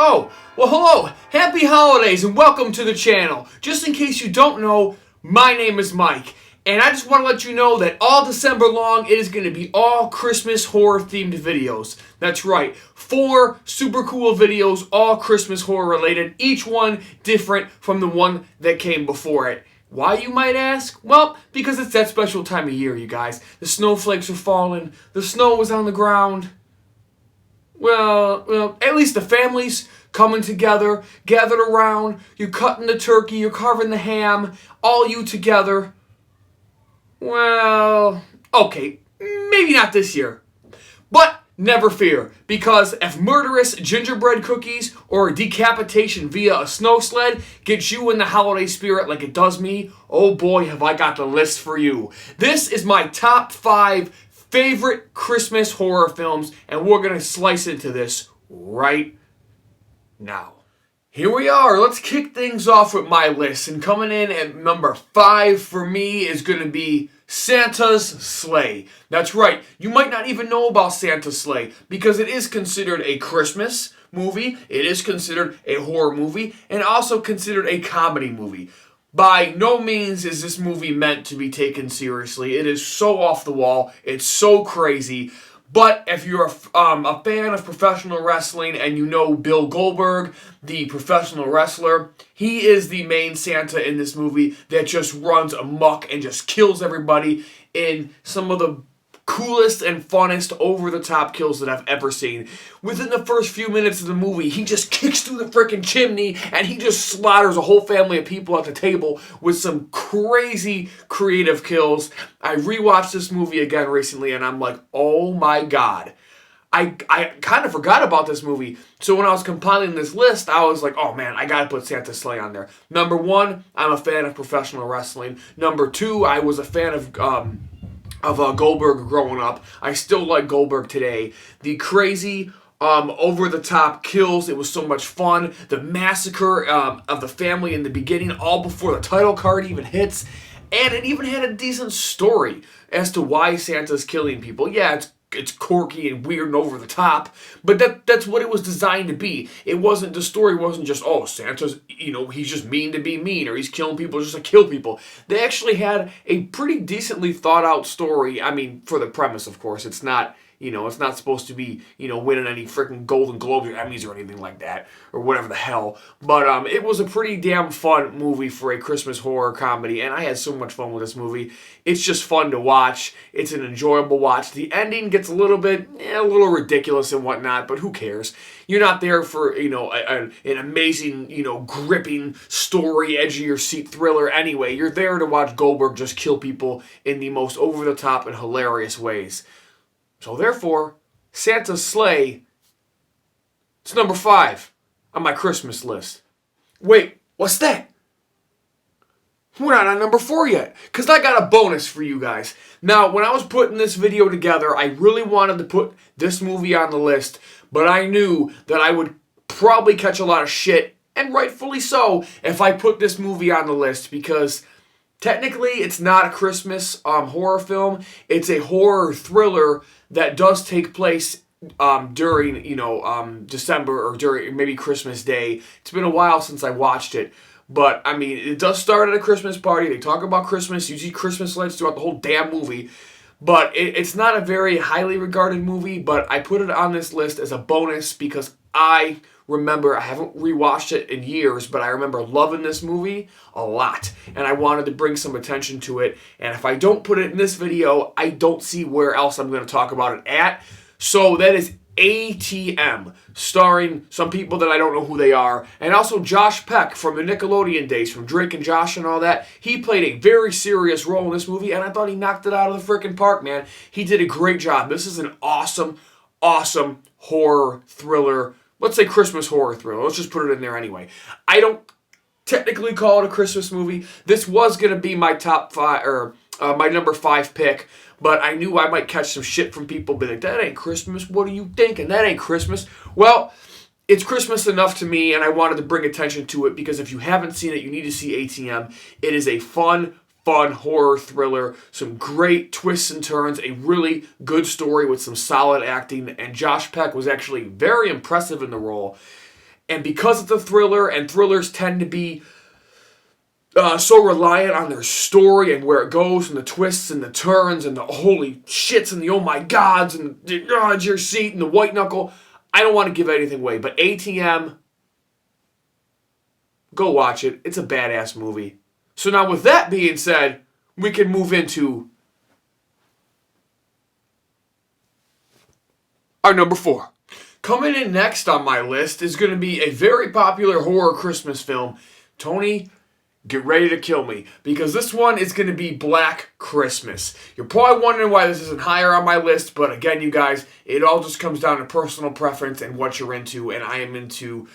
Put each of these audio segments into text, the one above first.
Oh, well hello, happy holidays and welcome to the channel. Just in case you don't know, my name is Mike. And I just want to let you know that all December long, it is going to be all Christmas horror themed videos. That's right, 4 super cool videos, all Christmas horror related, each one different from the one that came before it. Why, you might ask? Well, because it's that special time of year, you guys. The snowflakes are falling, the snow is on the ground. Well, at least the families coming together, gathered around, you're cutting the turkey, you're carving the ham, all you together. Well, okay, maybe not this year. But never fear, because if murderous gingerbread cookies or decapitation via a snow sled gets you in the holiday spirit like it does me, oh boy, have I got the list for you. This is my top 5 favorite Christmas horror films, and we're going to slice into this right now. Here we are. Let's kick things off with my list, and coming in at number 5 for me is going to be Santa's Sleigh. That's right. You might not even know about Santa's Sleigh because it is considered a Christmas movie, it is considered a horror movie, and also considered a comedy movie. By no means is this movie meant to be taken seriously. It is so off the wall. It's so crazy. But if you're a fan of professional wrestling and you know Bill Goldberg, the professional wrestler, he is the main Santa in this movie that just runs amok and just kills everybody in some of the coolest and funnest over-the-top kills that I've ever seen. Within the first few minutes of the movie, he just kicks through the freaking chimney and he just slaughters a whole family of people at the table with some crazy creative kills. I rewatched this movie again recently and I'm like, oh my god. I kind of forgot about this movie. So when I was compiling this list, I was like, oh man, I gotta put Santa's Sleigh on there. Number 1, I'm a fan of professional wrestling. Number 2, I was a fan of Goldberg growing up. I still like Goldberg today. The crazy, over-the-top kills, it was so much fun. The massacre of the family in the beginning, all before the title card even hits. And it even had a decent story as to why Santa's killing people. Yeah, it's quirky and weird and over the top, but that's what it was designed to be. The story wasn't just, oh, Santa's, he's just mean to be mean, or he's killing people just to kill people. They actually had a pretty decently thought out story. I mean, for the premise, of course. It's not, it's not supposed to be, winning any freaking Golden Globes or Emmys or anything like that, or whatever the hell. But it was a pretty damn fun movie for a Christmas horror comedy, and I had so much fun with this movie. It's just fun to watch. It's an enjoyable watch. The ending gets a little ridiculous and whatnot, but who cares? You're not there for, an amazing, gripping story, edge-of-your-seat thriller anyway. You're there to watch Goldberg just kill people in the most over-the-top and hilarious ways. So therefore, Santa's Sleigh, it's number 5 on my Christmas list. Wait, what's that? We're not on number 4 yet, because I got a bonus for you guys. Now, when I was putting this video together, I really wanted to put this movie on the list, but I knew that I would probably catch a lot of shit, and rightfully so, if I put this movie on the list, because technically it's not a Christmas horror film. It's a horror thriller that does take place during, December or during maybe Christmas Day. It's been a while since I watched it. But, I mean, it does start at a Christmas party. They talk about Christmas. You see Christmas lights throughout the whole damn movie. But it's not a very highly regarded movie, but I put it on this list as a bonus because I remember, I haven't rewatched it in years, but I remember loving this movie a lot. And I wanted to bring some attention to it. And if I don't put it in this video, I don't see where else I'm going to talk about it at. So that is ATM, starring some people that I don't know who they are, and also Josh Peck from the Nickelodeon days, from Drake and Josh and all that. He played a very serious role in this movie, and I thought he knocked it out of the freaking park, man. He did a great job. This is an awesome, awesome horror thriller. Let's say Christmas horror thriller. Let's just put it in there anyway. I don't technically call it a Christmas movie. This was going to be my top 5, or my number 5 pick, but I knew I might catch some shit from people, be like, that ain't Christmas, what are you thinking? That ain't Christmas. Well, it's Christmas enough to me, and I wanted to bring attention to it, because if you haven't seen it, you need to see ATM. It is a fun horror thriller, some great twists and turns, a really good story with some solid acting, and Josh Peck was actually very impressive in the role. And because it's a thriller, and thrillers tend to be so reliant on their story and where it goes, and the twists and the turns and the holy shits and the oh my gods and the edge your seat and the white knuckle, I don't want to give anything away. But ATM, go watch it. It's a badass movie. So now with that being said, we can move into our number 4. Coming in next on my list is going to be a very popular horror Christmas film. Tony, get ready to kill me, because this one is going to be Black Christmas. You're probably wondering why this isn't higher on my list, but again, you guys, it all just comes down to personal preference and what you're into, and I am into,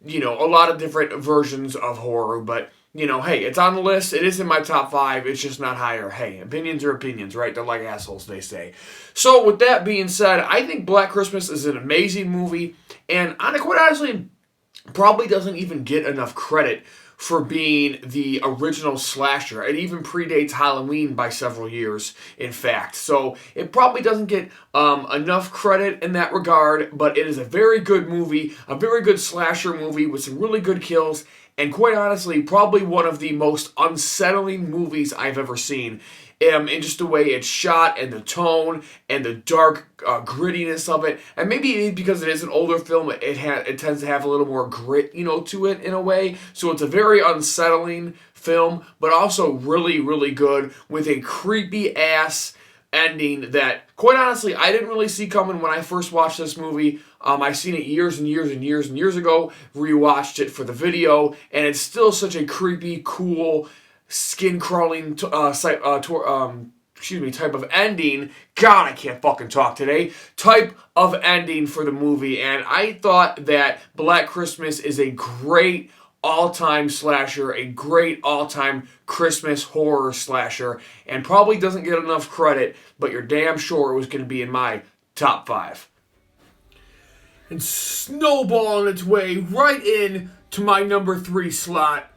a lot of different versions of horror, but, hey, it's on the list, it is in my top 5, it's just not higher. Hey, opinions are opinions, right? They're like assholes, they say. So, with that being said, I think Black Christmas is an amazing movie, and quite honestly, probably doesn't even get enough credit for being the original slasher. It even predates Halloween by several years, in fact. So it probably doesn't get enough credit in that regard, but it is a very good movie, a very good slasher movie with some really good kills, and quite honestly, probably one of the most unsettling movies I've ever seen. And just the way it's shot, and the tone, and the dark grittiness of it. And maybe because it is an older film, it tends to have a little more grit, to it in a way. So it's a very unsettling film, but also really, really good, with a creepy-ass ending that, quite honestly, I didn't really see coming when I first watched this movie. I seen it years and years and years and years ago, rewatched it for the video, and it's still such a creepy, cool, skin-crawling type of ending. God, I can't fucking talk today. Type of ending for the movie, and I thought that Black Christmas is a great all-time slasher, a great all-time Christmas horror slasher, and probably doesn't get enough credit, but you're damn sure it was going to be in my top 5. And snowballing its way right in to my number 3 slot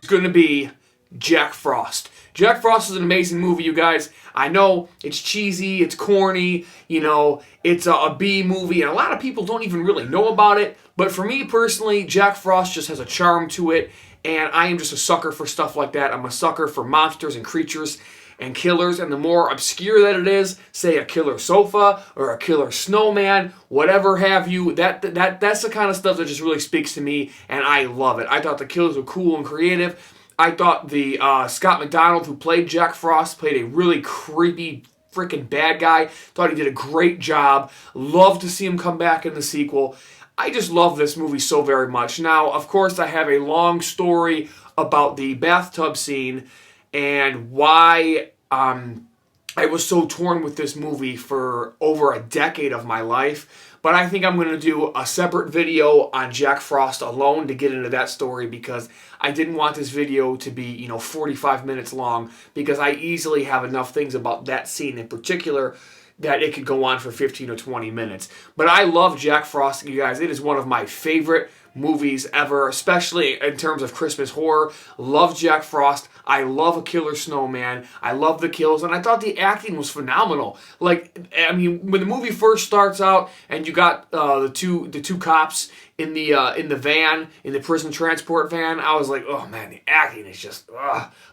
is going to be Jack Frost. Jack Frost is an amazing movie, you guys. I know it's cheesy, it's corny, it's a B movie, and a lot of people don't even really know about it. But for me personally, Jack Frost just has a charm to it, and I am just a sucker for stuff like that. I'm a sucker for monsters and creatures and killers, and the more obscure that it is, say a killer sofa or a killer snowman, whatever have you, that's the kind of stuff that just really speaks to me, and I love it. I thought the killers were cool and creative. I thought the Scott McDonald, who played Jack Frost, played a really creepy freaking bad guy. Thought he did a great job. Love to see him come back in the sequel. I just love this movie so very much. Now, of course, I have a long story about the bathtub scene and why I was so torn with this movie for over a decade of my life. But I think I'm going to do a separate video on Jack Frost alone to get into that story, because I didn't want this video to be, 45 minutes long, because I easily have enough things about that scene in particular that it could go on for 15 or 20 minutes. But I love Jack Frost, you guys. It is one of my favorite movies ever, especially in terms of Christmas horror. Love Jack Frost. I love A Killer Snowman. I love the kills, and I thought the acting was phenomenal. When the movie first starts out and you got the two cops in the van, in the prison transport van, I was like, oh man, the acting is just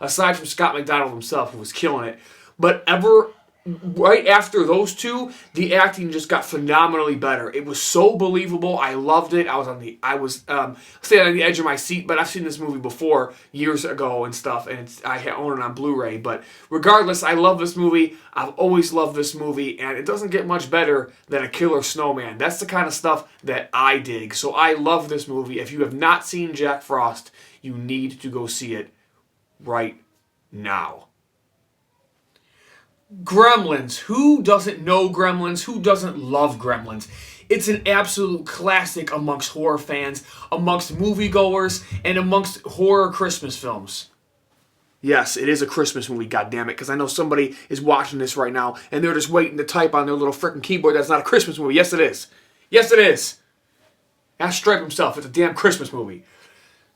aside from Scott McDonald himself, who was killing it. But right after those two, the acting just got phenomenally better. It was so believable. I loved it. I was staying on the edge of my seat, but I've seen this movie before years ago and stuff, and I own it on Blu-ray. But regardless, I love this movie. I've always loved this movie, and it doesn't get much better than A Killer Snowman. That's the kind of stuff that I dig. So I love this movie. If you have not seen Jack Frost, you need to go see it right now. Gremlins. Who doesn't know Gremlins? Who doesn't love Gremlins? It's an absolute classic amongst horror fans, amongst moviegoers, and amongst horror Christmas films. Yes, it is a Christmas movie, goddammit, because I know somebody is watching this right now, and they're just waiting to type on their little frickin' keyboard that's not a Christmas movie. Yes, it is. Yes, it is. Ask Stripe himself. It's a damn Christmas movie.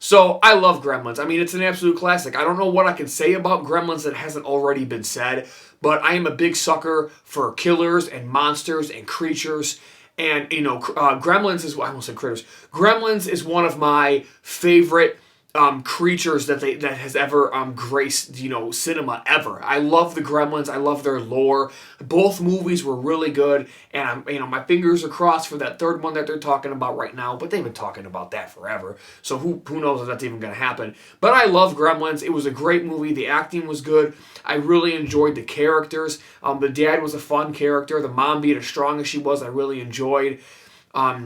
So, I love Gremlins. I mean, it's an absolute classic. I don't know what I can say about Gremlins that hasn't already been said, but I am a big sucker for killers and monsters and creatures, And, you know, Gremlins is, I almost said critters. Gremlins is one of my favorite creatures that has ever graced, you know, cinema ever. I love the Gremlins. I love their lore. Both movies were really good, and you know, my fingers are crossed for that third one that they're talking about right now. But they've been talking about that forever, so who knows if that's even going to happen. But I love Gremlins. It was a great movie. The acting was good. I really enjoyed the characters. The dad was a fun character. The mom, being as strong as she was, I really enjoyed. I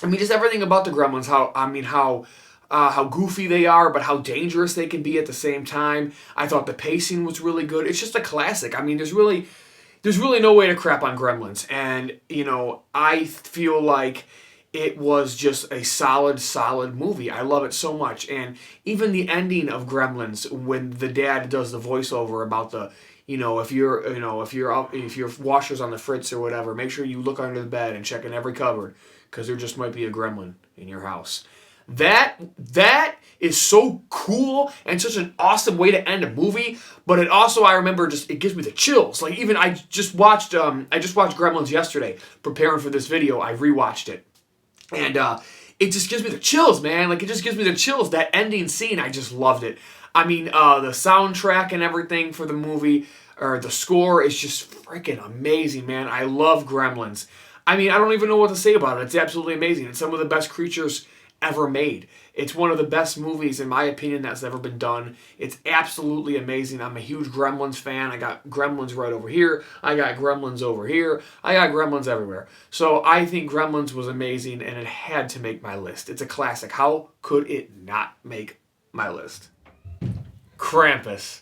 mean, just everything about the Gremlins. How goofy they are, but how dangerous they can be at the same time. I thought the pacing was really good. It's just a classic. I mean, there's really no way to crap on Gremlins. And, you know, I feel like it was just a solid movie. I love it so much. And even the ending of Gremlins, when the dad does the voiceover about the, you know, if your washer's on the fritz or whatever, make sure you look under the bed and check in every cupboard, because there just might be a gremlin in your house. That is so cool and such an awesome way to end a movie. But it also, I remember, it gives me the chills. Like, even I just watched Gremlins yesterday, preparing for this video. I rewatched it, and it just gives me the chills, man. Like, it just gives me the chills. That ending scene, I just loved it. I mean, the soundtrack and everything for the movie, or the score, is just freaking amazing, man. I love Gremlins. I mean, I don't even know what to say about it. It's absolutely amazing. It's some of the best creatures ever made. It's one of the best movies, in my opinion, that's ever been done. It's absolutely amazing. I'm a huge Gremlins fan. I got Gremlins right over here. I got Gremlins over here. I got Gremlins everywhere. So I think Gremlins was amazing, and it had to make my list. It's a classic. How could it not make my list? Krampus.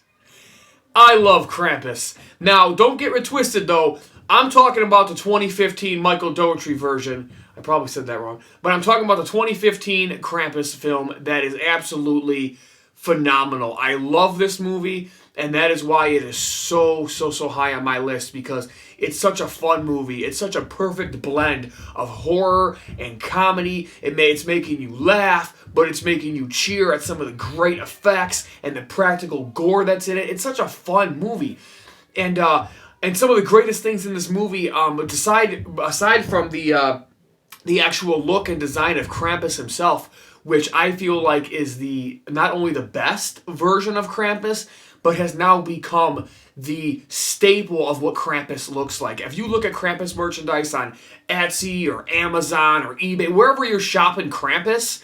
I love Krampus. Now, don't get it twisted, though. I'm talking about the 2015 Michael Dougherty version. I probably said that wrong. But I'm talking about the 2015 Krampus film that is absolutely phenomenal. I love this movie, and that is why it is so high on my list, because it's such a fun movie. It's such a perfect blend of horror and comedy. It's making you laugh, but it's making you cheer at some of the great effects and the practical gore that's in it. It's such a fun movie. And some of the greatest things in this movie, aside from the actual look and design of Krampus himself, which I feel like is not only the best version of Krampus, but has now become the staple of what Krampus looks like. If you look at Krampus merchandise on Etsy or Amazon or eBay, wherever you're shopping Krampus,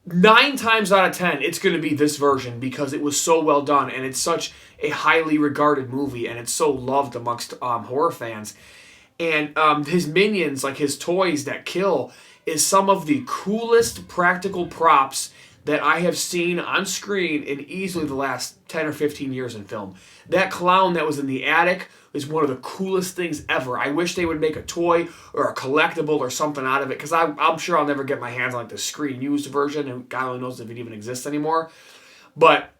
9 times out of 10, it's going to be this version, because it was so well done, and it's such a highly regarded movie, and it's so loved amongst horror fans. And his minions, like his toys that kill, is some of the coolest practical props that I have seen on screen in easily the last 10 or 15 years in film. That clown that was in the attic is one of the coolest things ever. I wish they would make a toy or a collectible or something out of it, because I'm sure I'll never get my hands on like the screen-used version, and God only knows if it even exists anymore. But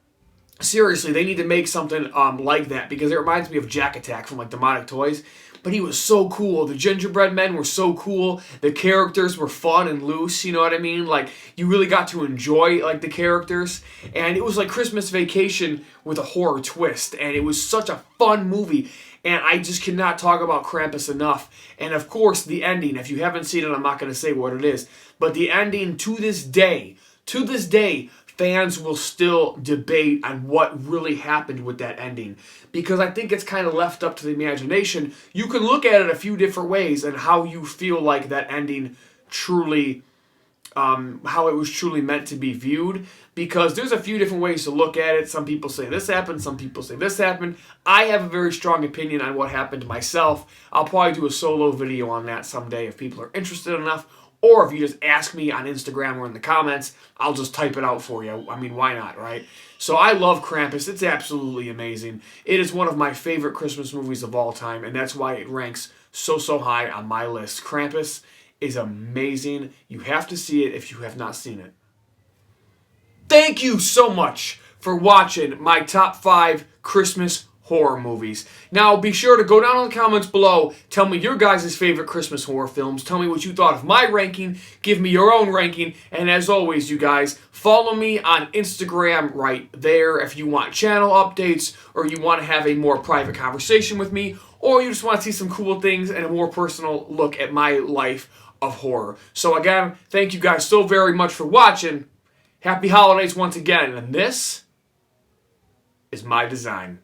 seriously, they need to make something like that, because it reminds me of Jack Attack from like Demonic Toys. But he was so cool. The gingerbread men were so cool. The characters were fun and loose, you know what I mean? Like, you really got to enjoy, like, the characters. And it was like Christmas Vacation with a horror twist. And it was such a fun movie. And I just cannot talk about Krampus enough. And, of course, the ending. If you haven't seen it, I'm not going to say what it is. But the ending, to this day, fans will still debate on what really happened with that ending, because I think it's kind of left up to the imagination. You can look at it a few different ways and how you feel like that ending truly, how it was truly meant to be viewed, because there's a few different ways to look at it. Some people say this happened, some people say this happened. I have a very strong opinion on what happened myself. I'll probably do a solo video on that someday if people are interested enough. Or if you just ask me on Instagram or in the comments, I'll just type it out for you. I mean, why not, right? So I love Krampus. It's absolutely amazing. It is one of my favorite Christmas movies of all time, and that's why it ranks so high on my list. Krampus is amazing. You have to see it if you have not seen it. Thank you so much for watching my top 5 Christmas horror movies. Now, be sure to go down in the comments below. Tell me your guys' favorite Christmas horror films. Tell me what you thought of my ranking. Give me your own ranking. And as always, you guys, follow me on Instagram right there if you want channel updates or you want to have a more private conversation with me or you just want to see some cool things and a more personal look at my life of horror. So again, thank you guys so very much for watching. Happy holidays once again. And this is my design.